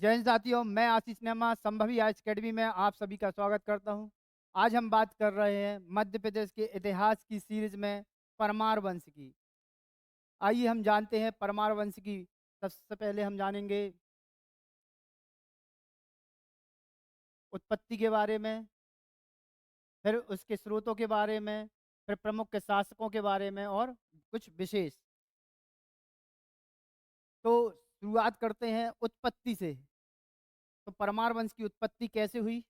जय हिंद साथियों, मैं आशीष नेमा संभवी आर्ट्स अकेडमी में आप सभी का स्वागत करता हूं। आज हम बात कर रहे हैं मध्य प्रदेश के इतिहास की सीरीज में परमार वंश की। आइए हम जानते हैं परमार वंश की। सबसे पहले हम जानेंगे उत्पत्ति के बारे में, फिर उसके स्रोतों के बारे में, फिर प्रमुख के शासकों के बारे में और कुछ विशेष। तो शुरुआत करते हैं उत्पत्ति से। तो परमार वंश की उत्पत्ति कैसे हुई,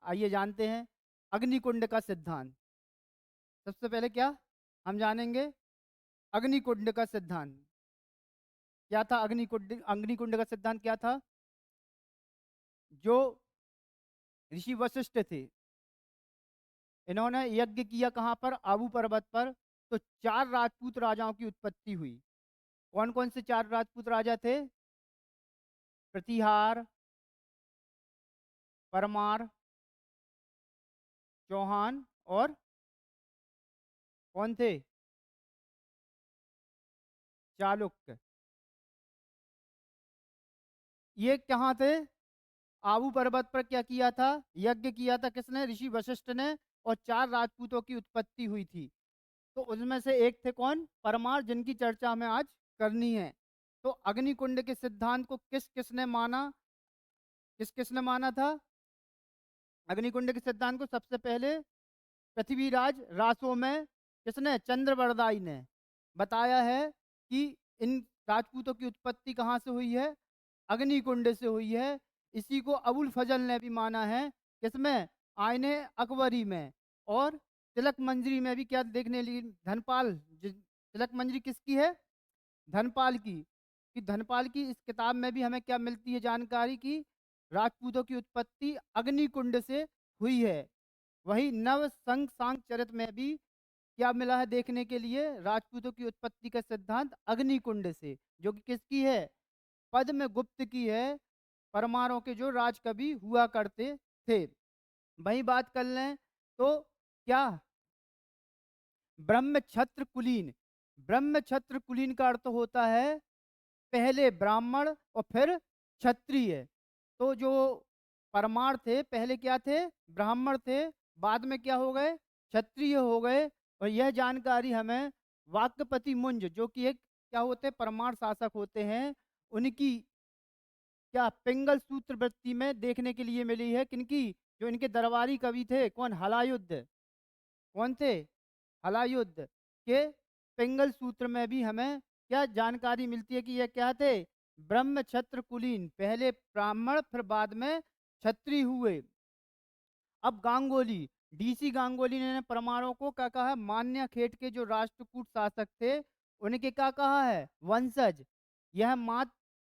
आइए जानते हैं। अग्निकुंड का सिद्धांत। सबसे पहले क्या हम जानेंगे, अग्निकुंड का सिद्धांत क्या था। अग्निकुंड का सिद्धांत क्या था? जो ऋषि वशिष्ठ थे, इन्होंने यज्ञ किया कहाँ पर? आबू पर्वत पर। तो 4 राजपूत राजाओं की उत्पत्ति हुई। कौन कौन से 4 राजपूत राजा थे? प्रतिहार, परमार, चौहान और कौन थे? चालुक्य। ये कहाँ थे? आबू पर्वत पर क्या किया था? यज्ञ किया था। किसने? ऋषि वशिष्ठ ने। और 4 राजपूतों की उत्पत्ति हुई थी। तो उनमें से एक थे कौन? परमार, जिनकी चर्चा हमें आज करनी है। तो अग्निकुंड के सिद्धांत को किस किसने माना? किस किसने माना था अग्निकुंड के सिद्धांत को? सबसे पहले पृथ्वीराज रासो में किसने? चंद्रवरदाई ने बताया है कि इन राजपूतों की उत्पत्ति कहाँ से हुई है? अग्निकुंड से हुई है। इसी को अबुल फजल ने भी माना है। किसमें? आयने अकबरी में। और तिलक मंजरी में भी क्या देखने ली? धनपाल। तिलक मंजरी किसकी है? धनपाल की। कि धनपाल की इस किताब में भी हमें क्या मिलती है जानकारी की? राजपूतों की उत्पत्ति अग्निकुंड से हुई है। वही नव संघ सांग चरित में भी क्या मिला है देखने के लिए? राजपूतों की उत्पत्ति का सिद्धांत अग्निकुंड से, जो कि किसकी है? पद्म गुप्त की है। परमारों के जो राज कवि हुआ करते थे। वही बात कर लें तो क्या ब्रह्म छत्र कुलीन। ब्रह्म छत्र कुलीन का अर्थ होता है पहले ब्राह्मण और फिर क्षत्रिय। तो जो परमार थे पहले क्या थे? ब्राह्मण थे। बाद में क्या हो गए? क्षत्रिय हो गए। और यह जानकारी हमें वाक्यपति मुंज, जो कि एक क्या होते हैं? परमार शासक होते हैं। उनकी क्या पिंगल सूत्र वृत्ति में देखने के लिए मिली है। किनकी? जो इनके दरबारी कवि थे, कौन? हलायुद्ध। कौन थे? हलायुद्ध के पिंगल सूत्र में भी हमें क्या जानकारी मिलती है कि ये क्या थे? ब्रह्म क्षत्र कुलीन, पहले ब्राह्मण फिर बाद में क्षत्रिय हुए। अब गांगुली, डीसी गांगुली ने परमाणु को क्या कहा है? मान्य खेट के जो राष्ट्रकूट शासक थे उनके क्या कहा है? वंशज।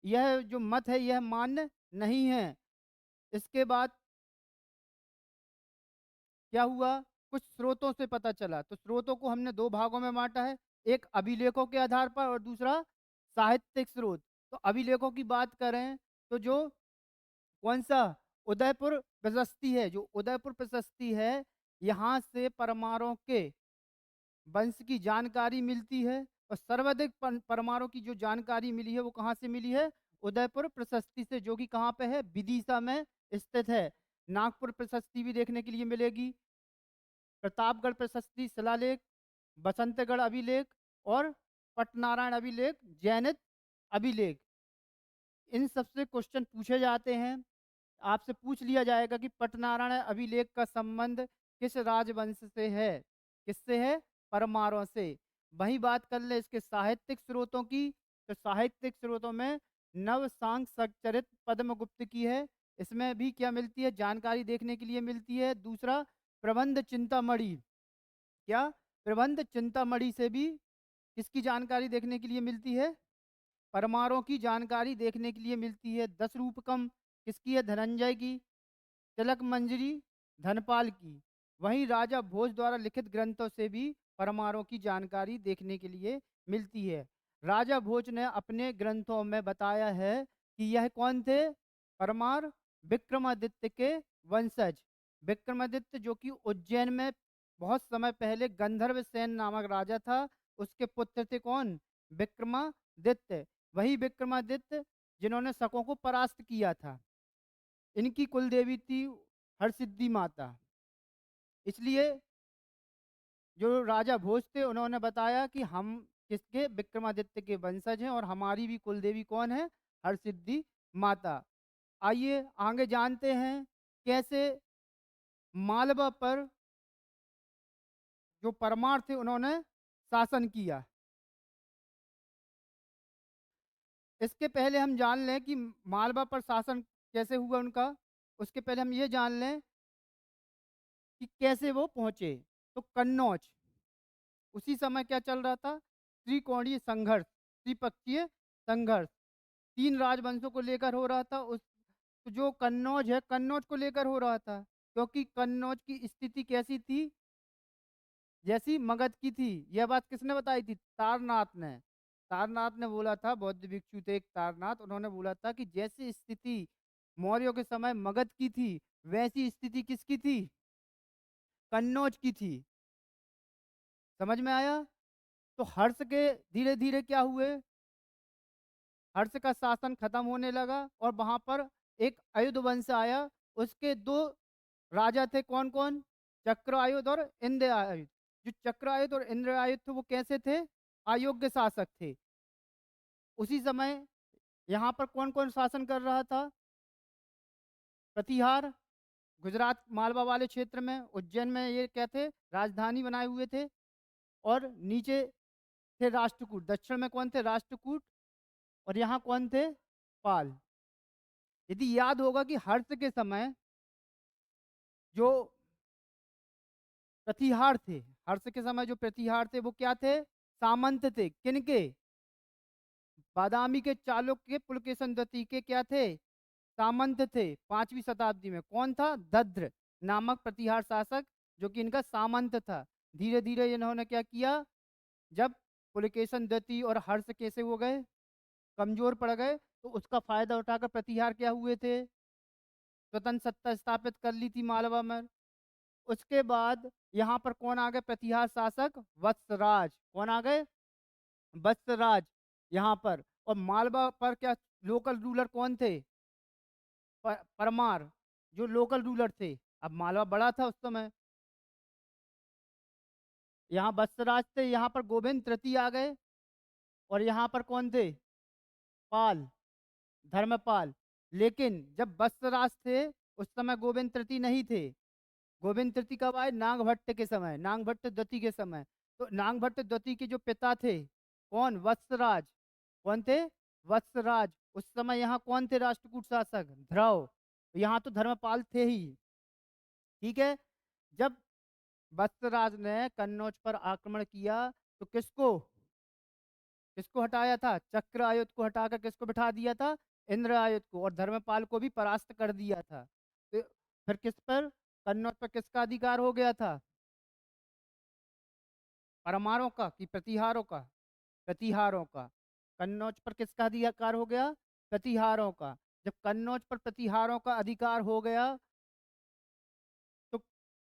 यह जो मत है यह मान्य नहीं है। इसके बाद क्या हुआ? कुछ स्रोतों से पता चला। तो स्रोतों को हमने 2 भागों में बांटा है, एक अभिलेखों के आधार पर और दूसरा साहित्यिक स्रोत। तो अभिलेखों की बात करें तो जो कौन सा? उदयपुर प्रशस्ति है। जो उदयपुर प्रशस्ति है, यहाँ से परमारों के वंश की जानकारी मिलती है। और सर्वाधिक परमारों की जो जानकारी मिली है वो कहाँ से मिली है? उदयपुर प्रशस्ति से, जो कि कहाँ पे है? विदिशा में स्थित है। नागपुर प्रशस्ति भी देखने के लिए मिलेगी। प्रतापगढ़ प्रशस्ति शिलालेख, बसंतगढ़ अभिलेख और पटनारायण अभिलेख, जैनित अभिलेख। इन सबसे क्वेश्चन पूछे जाते हैं। आपसे पूछ लिया जाएगा कि पटनारायण अभिलेख का संबंध किस राजवंश से है? किससे है? परमारों से। वही बात कर ले इसके साहित्यिक स्रोतों की। तो साहित्यिक स्रोतों में नव सांग सच्चरित पद्मगुप्त की है। इसमें भी क्या मिलती है जानकारी देखने के लिए मिलती है? दूसरा, प्रबंध चिंतामणि। क्या? प्रबंध चिंतामणि से भी किसकी जानकारी देखने के लिए मिलती है? परमारों की जानकारी देखने के लिए मिलती है। 10 रूपकम किसकी है? धनंजय की। तिलक मंजरी धनपाल की। वहीं राजा भोज द्वारा लिखित ग्रंथों से भी परमारों की जानकारी देखने के लिए मिलती है। राजा भोज ने अपने ग्रंथों में बताया है कि यह कौन थे? परमार विक्रमादित्य के वंशज। विक्रमादित्य जो कि उज्जैन में बहुत समय पहले गंधर्व सेन नामक राजा था, उसके पुत्र थे कौन? विक्रमादित्य। वही विक्रमादित्य जिन्होंने शकों को परास्त किया था। इनकी कुल देवी थी हरसिद्धि माता। इसलिए जो राजा भोज थे उन्होंने बताया कि हम किसके, विक्रमादित्य के वंशज हैं और हमारी भी कुल देवी कौन है, हरसिद्धि माता। आइए आगे जानते हैं कैसे मालवा पर जो परमार थे उन्होंने शासन किया। इसके पहले हम जान लें कि मालवा पर शासन कैसे हुआ उनका। उसके पहले हम ये जान लें कि कैसे वो पहुंचे। तो कन्नौज, उसी समय क्या चल रहा था, त्रिकोणीय संघर्ष, त्रिपक्षीय संघर्ष, तीन राजवंशों को लेकर हो रहा था। उस जो कन्नौज है, कन्नौज को लेकर हो रहा था, क्योंकि कन्नौज की स्थिति कैसी थी, जैसी मगध की थी। यह बात किसने बताई थी, तारनाथ ने। तारनाथ ने बोला था, बौद्ध भिक्षु थे एक तारनाथ, उन्होंने बोला था कि जैसी स्थिति मौर्यों के समय मगध की थी, वैसी स्थिति किसकी थी, कन्नौज की थी। समझ में आया। तो हर्ष के धीरे धीरे क्या हुए, हर्ष का शासन खत्म होने लगा और वहां पर एक अयुध वंश आया। उसके दो राजा थे, कौन कौन, चक्रायुध और इंद्र आयुध। जो चक्रायुध और इंद्र आयुध थे वो कैसे थे, अयोग्य शासक थे। उसी समय यहाँ पर कौन कौन शासन कर रहा था, प्रतिहार गुजरात मालवा वाले क्षेत्र में, उज्जैन में ये क्या थे, राजधानी बनाए हुए थे। और नीचे थे राष्ट्रकूट, दक्षिण में कौन थे, राष्ट्रकूट। और यहाँ कौन थे, पाल। यदि याद होगा कि हर्ष के समय जो प्रतिहार थे, हर्ष के समय जो प्रतिहार थे वो क्या थे, सामंत थे। किनके, बादामी के चालुक्य पुलकेशन द्वितीय के क्या थे, सामंत थे। 5वीं शताब्दी में कौन था, दद्र नामक प्रतिहार शासक, जो कि इनका सामंत था। धीरे धीरे इन्होंने क्या किया, जब पुलकेशन द्वितीय और हर्ष कैसे हो गए, कमजोर पड़ गए, तो उसका फायदा उठाकर प्रतिहार क्या हुए थे, स्वतंत्र सत्ता स्थापित कर ली थी मालवा में। उसके बाद यहाँ पर कौन आ गए, प्रतिहार शासक वत्सराज। कौन आ गए, वत्सराज यहाँ पर। और मालवा पर क्या लोकल रूलर कौन थे, परमार, जो लोकल रूलर थे। अब मालवा बड़ा था उस समय, यहाँ वत्सराज थे, यहाँ पर गोविंद तृतीय आ गए। और यहाँ पर कौन थे, पाल, धर्मपाल। लेकिन जब वत्सराज थे उस समय गोविंद तृतीय नहीं थे। गोविंद तृतीय कब आए, नागभट्ट के समय, नागभट्ट द्वितीय के समय। तो नागभट्ट द्वितीय के जो पिता थे, कौन, वत्सराज। कौन थे, वत्सराज। उस समय यहाँ कौन थे, राष्ट्रकूट शासक, ध्रुव। यहाँ तो धर्मपाल थे ही। ठीक है। जब वत्सराज ने कन्नौज पर आक्रमण किया तो किसको, किसको हटाया था, चक्र आयुध को हटाकर किसको बिठा दिया था, इंद्र आयुध को। और धर्मपाल को भी परास्त कर दिया था। तो फिर किस पर, कन्नौज पर किसका अधिकार हो गया था, परमारों का कि प्रतिहारों का, प्रतिहारों का। कन्नौज पर किसका अधिकार हो गया, प्रतिहारों का। जब कन्नौज पर प्रतिहारों का अधिकार हो गया तो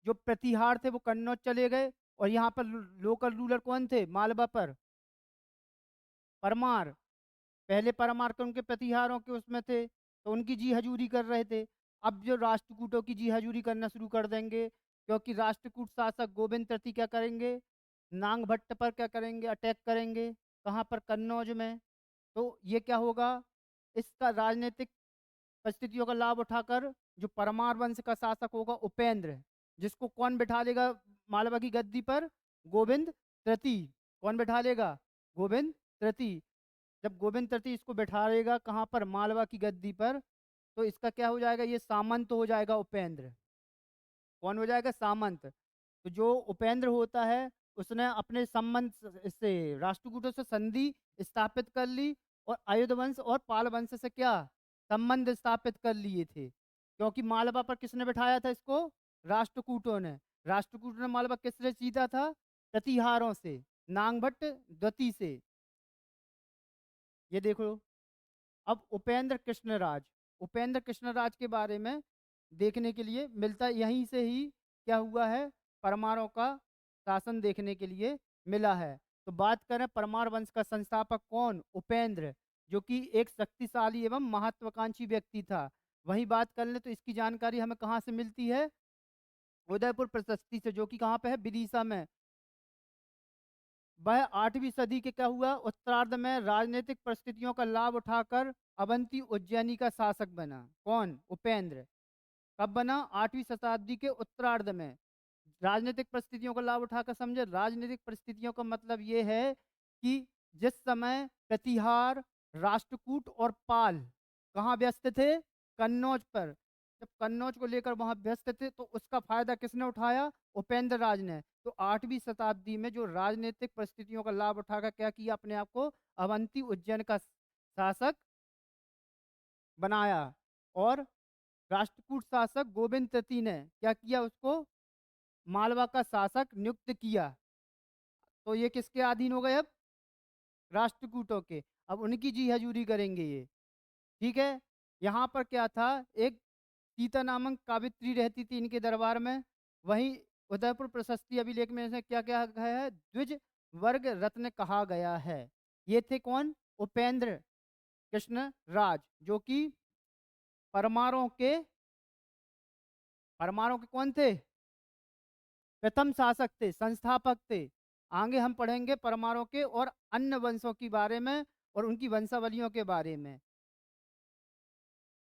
जो प्रतिहार थे वो कन्नौज चले गए। और यहाँ पर लोकल रूलर कौन थे, मालवा पर, परमार। पहले परमार के उनके प्रतिहारों के उसमें थे, तो उनकी जी हजूरी कर रहे थे। अब जो राष्ट्रकूटों की जी हजूरी करना शुरू कर देंगे, क्योंकि राष्ट्रकूट शासक गोविंद तृतीय क्या करेंगे, नांग भट्ट पर क्या करेंगे, अटैक करेंगे। कहाँ पर, कन्नौज में। तो ये क्या होगा, इसका राजनीतिक परिस्थितियों का लाभ उठाकर जो परमार वंश का शासक होगा उपेंद्र, जिसको कौन बिठा लेगा मालवा की गद्दी पर, गोविंद तृतीय। कौन बिठा लेगा, गोविंद तृतीय। जब गोविंद तृतीय इसको बैठाएगा कहाँ पर, मालवा की गद्दी पर, तो इसका क्या हो जाएगा, ये सामंत हो जाएगा उपेंद्र। कौन हो जाएगा, सामंत। तो जो उपेंद्र होता है उसने अपने संबंध से राष्ट्रकूटों से संधि स्थापित कर ली और अयुध वंश और पाल वंश से क्या संबंध स्थापित कर लिए थे। क्योंकि मालवा पर किसने बिठाया था इसको, राष्ट्रकूटों ने। राष्ट्रकूटों ने मालवा किससे जीता था, प्रतिहारों से, नांगभट्ट द्वितीय से। ये देखो। अब उपेंद्र कृष्णराज, उपेंद्र कृष्णराज के बारे में देखने के लिए मिलता, यहीं से ही क्या हुआ है, परमारों का शासन देखने के लिए मिला है। तो बात करें परमार वंश का संस्थापक कौन, उपेंद्र। जो कि एक शक्तिशाली एवं महत्वाकांक्षी व्यक्ति था। वहीं बात कर लें तो इसकी जानकारी हमें कहाँ से मिलती है? उदयपुर प्रशस्ति से, जो कि कहाँ पे है? विदिशा में। वह 8वीं सदी के क्या हुआ? उत्तरार्ध में राजनीतिक परिस्थितियों का लाभ उठाकर अवंती उज्जैनी का शासक बना। कौन? उपेंद्र। कब बना? 8वीं शताब्दी के उत्तरार्ध में। राजनीतिक परिस्थितियों का लाभ उठाकर समझे। राजनीतिक परिस्थितियों का मतलब ये है कि जिस समय प्रतिहार, राष्ट्रकूट और पाल कहाँ व्यस्त थे? कन्नौज पर। जब कन्नौज को लेकर वहां व्यस्त थे तो उसका फायदा किसने उठाया? उपेंद्र राज ने। तो 8वीं शताब्दी में जो राजनीतिक परिस्थितियों का लाभ उठाकर क्या किया? अपने आप को अवंती उज्जैन का शासक बनाया। और राष्ट्रकूट शासक गोविंद तृतीय ने क्या किया? उसको मालवा का शासक नियुक्त किया। तो ये किसके अधीन हो गए अब? राष्ट्रकूटों के। अब उनकी जी हजूरी करेंगे ये। ठीक है। यहाँ पर क्या था? एक सीता नामक कावित्री रहती थी इनके दरबार में। वहीं उदयपुर प्रशस्ति अभिलेख में इसे क्या क्या है? द्विज वर्ग रत्न कहा गया है। ये थे कौन? उपेंद्र कृष्ण राज, जो कि परमारों के कौन थे? प्रथम शासक थे, संस्थापक थे। आगे हम पढ़ेंगे परमारों के और अन्य वंशों के बारे में और उनकी वंशावलियों के बारे में।